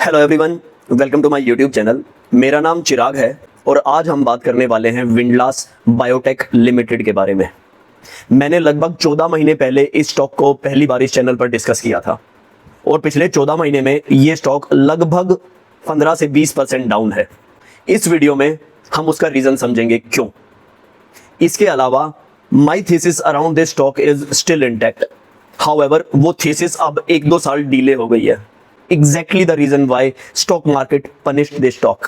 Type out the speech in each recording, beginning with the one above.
Hello everyone, welcome to my YouTube channel. मेरा नाम चिराग है और आज हम बात करने वाले हैं विंडलास बायोटेक लिमिटेड के बारे में। मैंने लगभग 14 महीने पहले इस स्टॉक को पहली बार इस चैनल पर डिस्कस किया था और पिछले 14 महीने में ये स्टॉक लगभग 15 से 20% डाउन है। इस वीडियो में हम उसका रीज़न समझेंगे क्यों। इसके अलावा my thesis around this stock is still intact, however वो थीसिस अब 1-2 साल डिले हो गई है। Exactly the reason why stock market punished this stock।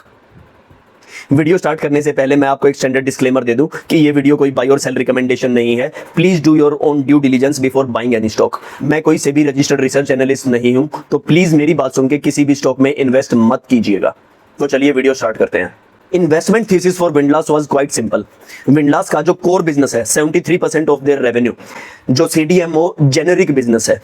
Video start करने से पहले मैं आपको एक स्टैंडर्ड डिस्क्लेमर दे दूं कि ये वीडियो कोई बाय और सेल रिकमेंडेशन नहीं है। Please do your own due diligence before buying any stock. मैं कोई सेबी रजिस्टर्ड रिसर्च एनालिस्ट नहीं हूं, तो प्लीज मेरी बात सुन के किसी भी स्टॉक में इन्वेस्ट मत कीजिएगा। तो चलिए वीडियो स्टार्ट करते हैं। Investment thesis for Windlas was quite simple. Windlas का जो कोर बिजनेस है 73% ऑफ देयर रेवेन्यू, जो CDMO जेनेरिक बिजनेस है,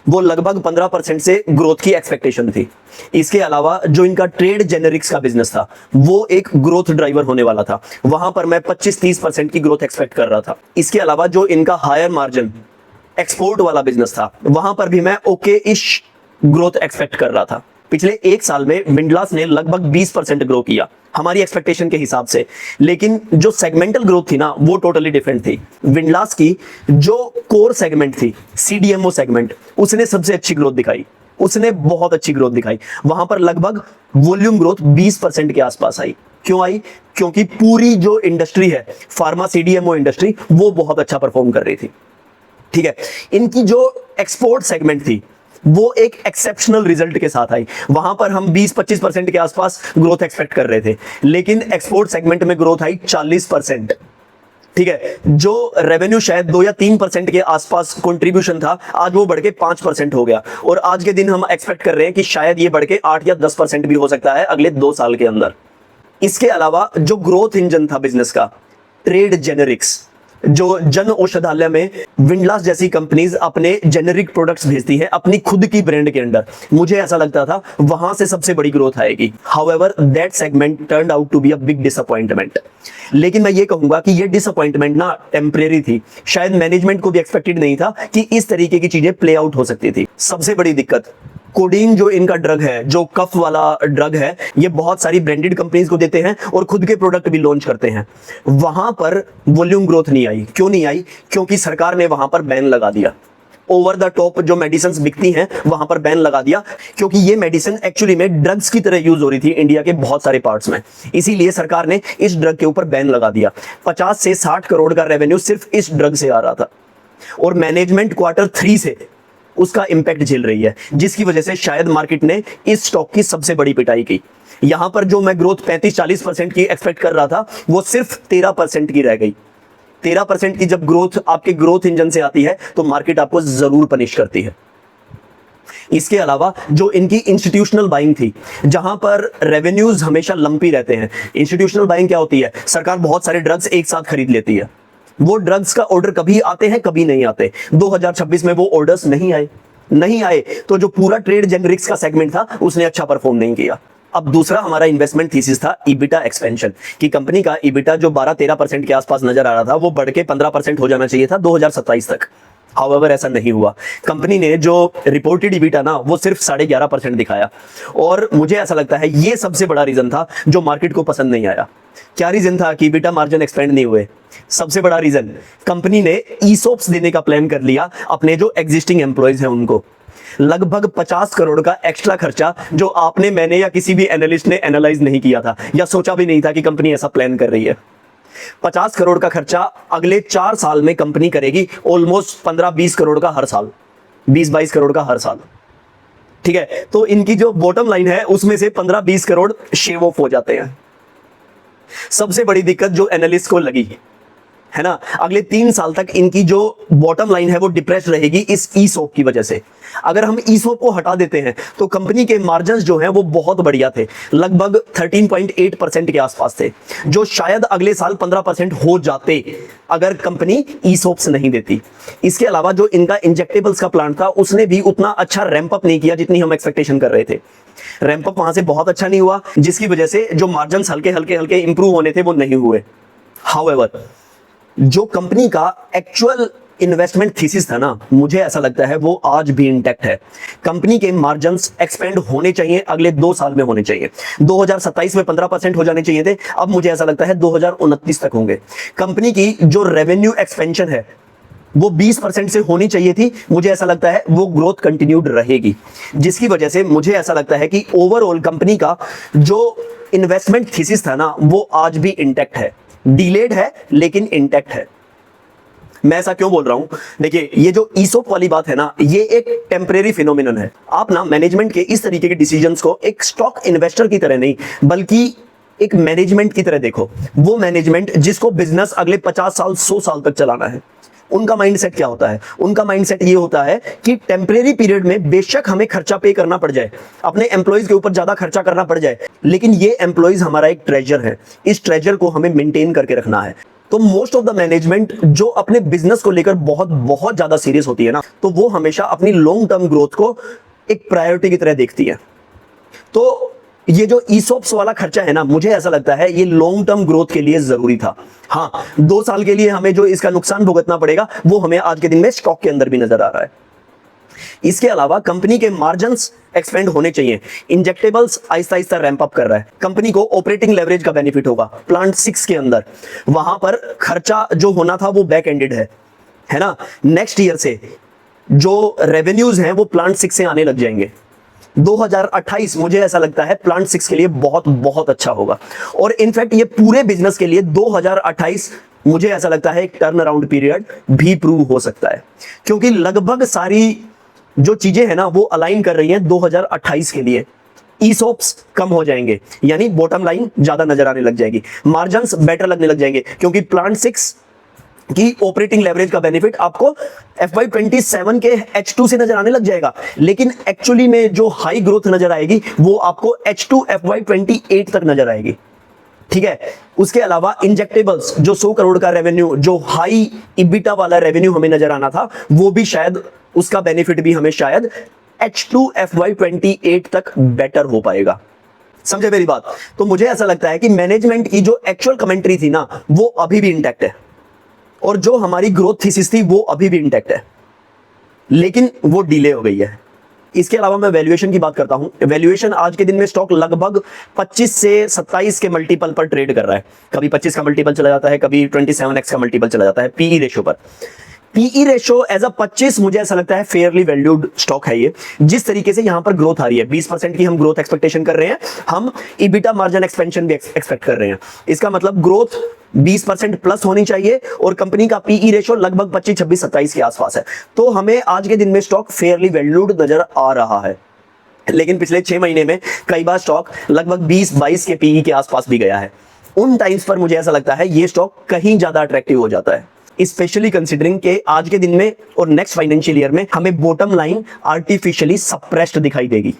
वो लगभग 15% से ग्रोथ की एक्सपेक्टेशन थी। इसके अलावा जो इनका ट्रेड जेनेरिक्स का बिजनेस था वो एक ग्रोथ ड्राइवर होने वाला था, वहां पर मैं 25-30% की ग्रोथ एक्सपेक्ट कर रहा था। इसके अलावा जो इनका हायर मार्जिन एक्सपोर्ट वाला बिजनेस था वहां पर भी मैं ओके इश ग्रोथ एक्सपेक्ट कर रहा था। पिछले 1 साल में विंडलास ने लगभग 20% ग्रो किया हमारी एक्सपेक्टेशन के हिसाब से, लेकिन जो सेगमेंटल ग्रोथ थी ना वो टोटली डिफरेंट थी। विंडलास की जो कोर सेगमेंट थी CDMO सेगमेंट, उसने सबसे अच्छी ग्रोथ दिखाई, उसने बहुत अच्छी ग्रोथ दिखाई। वहां पर लगभग वॉल्यूम ग्रोथ 20% के आसपास आई। क्यों आई? क्योंकि पूरी जो इंडस्ट्री है फार्मा CDMO इंडस्ट्री वो बहुत अच्छा परफॉर्म कर रही थी। ठीक है, इनकी जो एक्सपोर्ट सेगमेंट थी वो एक एक्सेप्शनल रिजल्ट के साथ आई। वहां पर हम 20-25% के आसपास ग्रोथ एक्सपेक्ट कर रहे थे, लेकिन एक्सपोर्ट सेगमेंट में ग्रोथ आई 40%। ठीक है, जो रेवेन्यू शायद 2 या 3% के आसपास कंट्रीब्यूशन था, आज वो बढ़ के 5% हो गया और आज के दिन हम एक्सपेक्ट कर रहे हैं कि शायद ये बढ़ के 8 या 10% भी हो सकता है अगले 2 साल के अंदर। इसके अलावा जो ग्रोथ इंजन था बिजनेस का, ट्रेड जेनेरिक्स, जो जन औषधालय में विंडलास जैसी कंपनीज अपने जेनेरिक प्रोडक्ट्स भेजती हैं अपनी खुद की ब्रांड के अंडर, मुझे ऐसा लगता था वहां से सबसे बड़ी ग्रोथ आएगी। However that segment turned out to be a big disappointment. लेकिन मैं ये कहूंगा कि ये डिसअपॉइंटमेंट ना टेम्परेरी थी। शायद मैनेजमेंट को भी एक्सपेक्टेड नहीं था कि इस तरीके की चीजें प्ले आउट हो सकती थी। सबसे बड़ी दिक्कत, कोडीन जो इनका ड्रग है, जो कफ वाला ड्रग है, ये बहुत सारी ब्रांडेड कंपनीज को देते हैं और खुद के प्रोडक्ट भी लॉन्च करते हैं। वहां पर वॉल्यूम ग्रोथ नहीं आई। क्यों नहीं आई? क्योंकि सरकार ने वहां पर बैन लगा दिया। ओवर द टॉप जो मेडिसिन बिकती हैं वहां पर बैन लगा दिया, क्योंकि ये मेडिसिन एक्चुअली में ड्रग्स की तरह यूज हो रही थी इंडिया के बहुत सारे पार्ट्स में। इसीलिए सरकार ने इस ड्रग के ऊपर बैन लगा दिया। 50 से 60 करोड़ का रेवेन्यू सिर्फ इस ड्रग से आ रहा था और मैनेजमेंट Q3 से उसका इंपैक्ट झेल रही है, जिसकी वजह से शायद मार्केट ने इस स्टॉक की सबसे बड़ी पिटाई की। यहां पर जो मैं ग्रोथ 35-40% की एक्सपेक्ट कर रहा था वो सिर्फ 13% की रह गई। 13% की जब ग्रोथ आपके ग्रोथ इंजन से आती है तो मार्केट आपको जरूर पनिश करती है। इसके अलावा जो इनकी इंस्टीट्यूशनल बाइंग थी, जहां पर रेवेन्यूज हमेशा लंपी रहते हैं। इंस्टीट्यूशनल बाइंग क्या होती है? सरकार बहुत सारे ड्रग्स एक साथ खरीद लेती है। वो ड्रग्स का ऑर्डर कभी आते हैं कभी नहीं आते। 2026 में वो ऑर्डर्स नहीं आए तो जो पूरा ट्रेड जेनरिक्स का सेगमेंट था उसने अच्छा परफॉर्म नहीं किया। अब दूसरा हमारा इन्वेस्टमेंट थीसिस था EBITDA एक्सपेंशन की। कंपनी का EBITDA जो 12-13% के आसपास नजर आ रहा था वो बढ़ के 15% हो जाना चाहिए था 2027 तक। हाउएवर ऐसा नहीं हुआ। कंपनी ने जो रिपोर्टेड EBITDA ना वो सिर्फ 11.5% दिखाया और मुझे ऐसा लगता है ये सबसे बड़ा रीजन था जो मार्केट को पसंद नहीं आया। क्या रीजन था कि EBITDA मार्जिन एक्सपेंड नहीं हुए? सबसे बड़ा रीजन, कंपनी ने ESOPs देने का प्लान कर लिया अपने जो एग्जिस्टिंग एम्प्लॉयज हैं उनको। लगभग 50 करोड़ का एक्स्ट्रा खर्चा जो आपने, मैंने या किसी भी एनालिस्ट ने एनालाइज नहीं किया था या सोचा भी नहीं था कि कंपनी ऐसा प्लान कर रही है। 50 करोड़ का खर्चा अगले 4 साल में कंपनी करेगी, ऑलमोस्ट 15-20 करोड़ का हर साल, 20-22 करोड़ का हर साल। ठीक है, तो इनकी जो बॉटम लाइन है उसमें से 15-20 करोड़ शेव ऑफ हो जाते हैं। सबसे बड़ी दिक्कत जो एनालिस्ट को लगी है ना, अगले 3 साल तक इनकी जो बॉटम लाइन है वो डिप्रेस रहेगी इस ESOP की वजह से। अगर हम ESOP को हटा देते हैं तो कंपनी के मार्जिन्स जो हैं वो बहुत बढ़िया थे, लगभग 13.8% के आसपास थे, जो शायद अगले साल 15% हो जाते अगर कंपनी ESOPs नहीं देती। इसके अलावा जो इनका इंजेक्टेबल्स का प्लांट था उसने भी उतना अच्छा रैंप अप नहीं किया जितनी हम एक्सपेक्टेशन कर रहे थे। रैंप अप वहां से बहुत अच्छा नहीं हुआ, जिसकी वजह से जो मार्जिन्स हल्के इंप्रूव होने थे वो नहीं हुए। हाउएवर जो कंपनी का एक्चुअल इन्वेस्टमेंट थीसिस था ना, मुझे ऐसा लगता है वो आज भी इंटैक्ट है। कंपनी के मार्जिन्स एक्सपेंड होने चाहिए, अगले 2 साल में होने चाहिए। 2027 में 15% हो जाने चाहिए थे, अब मुझे ऐसा लगता है 2029 तक होंगे। कंपनी की जो रेवेन्यू एक्सपेंशन है वो 20% से होनी चाहिए थी, मुझे ऐसा लगता है वो ग्रोथ कंटिन्यूड रहेगी, जिसकी वजह से मुझे ऐसा लगता है कि ओवरऑल कंपनी का जो इन्वेस्टमेंट थीसिस था ना वो आज भी इंटैक्ट है। डिलेड है लेकिन इंटैक्ट है। मैं ऐसा क्यों बोल रहा हूं? देखिए, ये जो ईसोप वाली बात है ना, ये एक टेम्परेरी फिनोमिनन है। आप ना मैनेजमेंट के इस तरीके के डिसीजंस को एक स्टॉक इन्वेस्टर की तरह नहीं बल्कि एक मैनेजमेंट की तरह देखो। वो मैनेजमेंट जिसको बिजनेस अगले 50 साल 100 साल तक चलाना है, उनका माइंडसेट क्या होता है? उनका माइंडसेट ये होता है कि टेम्परेरी पीरियड में बेशक हमें खर्चा पे करना पड़ जाए, अपने एम्प्लॉइज के ऊपर ज्यादा खर्चा करना पड़ जाए, लेकिन ये एम्प्लॉइज हमारा एक ट्रेजर है, इस ट्रेजर को हमें मेंटेन करके रखना है। तो मोस्ट ऑफ द मैनेजमेंट जो अपने बिजनेस को लेकर बहुत बहुत ज्यादा सीरियस होती है ना, तो वो हमेशा अपनी लॉन्ग टर्म ग्रोथ को एक प्रायोरिटी की तरह देखती है। तो ये जो ईसॉप्स वाला खर्चा है ना, मुझे ऐसा लगता है ये लॉन्ग टर्म ग्रोथ के लिए जरूरी था। हाँ, 2 साल के लिए हमें जो इसका नुकसान भुगतना पड़ेगा वो हमें आज के दिन में स्टॉक के अंदर भी नजर आ रहा है। इसके अलावा कंपनी के मार्जिन्स एक्सपेंड होने चाहिए। Injectables Aahista Aahista ramp up कर रहा है, कंपनी को ऑपरेटिंग लेवरेज का बेनिफिट होगा। प्लांट 6 के अंदर वहां पर खर्चा जो होना था वो बैक एंडेड है ना। नेक्स्ट ईयर से जो रेवेन्यूज हैं वो प्लांट 6 से आने लग जाएंगे। 2028 मुझे ऐसा लगता है प्लांट 6 के लिए बहुत बहुत अच्छा होगा, और इनफैक्ट ये पूरे बिजनेस के लिए 2028 मुझे ऐसा लगता है एक टर्न अराउंड पीरियड भी प्रूव हो सकता है, क्योंकि लगभग सारी जो चीजें हैं ना वो अलाइन कर रही हैं 2028 के लिए। ईसॉप्स कम हो जाएंगे, यानी बॉटम लाइन ज्यादा नजर आने लग जाएगी, मार्जिन्स बेटर लगने लग जाएंगे, क्योंकि प्लांट 6 की ऑपरेटिंग लेवरेज का बेनिफिट आपको FY27 के H2 से नजर आने लग जाएगा, लेकिन एक्चुअली में जो हाई ग्रोथ नजर आएगी वो आपको H2 FY28 तक नजर आएगी। ठीक है, उसके अलावा इंजेक्टेबल्स जो 100 करोड़ का रेवेन्यू, जो हाई इबिटा वाला रेवेन्यू हमें नजर आना था, वो भी शायद उसका बेनिफिट भी हमें शायद H2 FY28 तक बेटर हो पाएगा। समझे मेरी बात? तो मुझे ऐसा लगता है कि मैनेजमेंट की जो एक्चुअल कमेंट्री थी ना वो अभी भी इंटैक्ट है, और जो हमारी ग्रोथ थीसिस थी वो अभी भी इंटैक्ट है, लेकिन वो डिले हो गई है। इसके अलावा मैं वैल्यूएशन की बात करता हूं। वैल्यूएशन आज के दिन में स्टॉक लगभग 25 से 27 के मल्टीपल पर ट्रेड कर रहा है। कभी 25 का मल्टीपल चला जाता है, कभी 27x का मल्टीपल चला जाता है पीई रेशियो पर। पीई रेशियो एज अ 25 मुझे ऐसा लगता है फेयरली वैल्यूड स्टॉक है ये। जिस तरीके से यहां पर ग्रोथ आ रही है, 20% की हम ग्रोथ एक्सपेक्टेशन कर रहे हैं, हम इबिटा मार्जिन एक्सपेंशन भी एक्सपेक्ट कर रहे हैं। इसका मतलब ग्रोथ 20% प्लस होनी चाहिए, और कंपनी का पीई रेशियो लगभग 25, 26, 27 के आसपास है। तो हमें आज के दिन में स्टॉक फेयरली वैल्यूड नजर आ रहा है, लेकिन पिछले 6 महीने में कई बार स्टॉक लगभग 20-22 के पीई के आसपास भी गया है। उन टाइम्स पर मुझे ऐसा लगता है ये स्टॉक कहीं ज्यादा अट्रैक्टिव हो जाता है, स्पेशली कंसीडरिंग के आज के दिन में और नेक्स्ट फाइनेंशियल ईयर में हमें बॉटम लाइन आर्टिफिशियली सप्रेस्ड दिखाई देगी।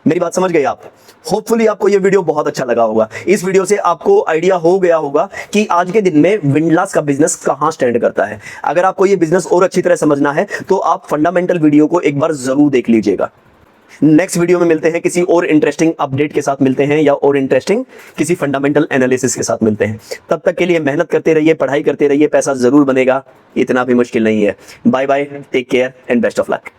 मेरी बात समझ गए आप? होपफुली आपको ये वीडियो बहुत अच्छा लगा होगा। इस वीडियो से आपको आइडिया हो गया होगा कि आज के दिन में विंडलास का बिजनेस कहां स्टैंड करता है। अगर आपको ये बिजनेस और अच्छी तरह समझना है तो आप फंडामेंटल वीडियो को एक बार जरूर देख लीजिएगा। नेक्स्ट वीडियो में मिलते हैं, किसी और इंटरेस्टिंग अपडेट के साथ मिलते हैं, या और इंटरेस्टिंग किसी फंडामेंटल एनालिसिस के साथ मिलते हैं। तब तक के लिए मेहनत करते रहिए, पढ़ाई करते रहिए, पैसा जरूर बनेगा, इतना भी मुश्किल नहीं है। Bye bye, take care and best of luck.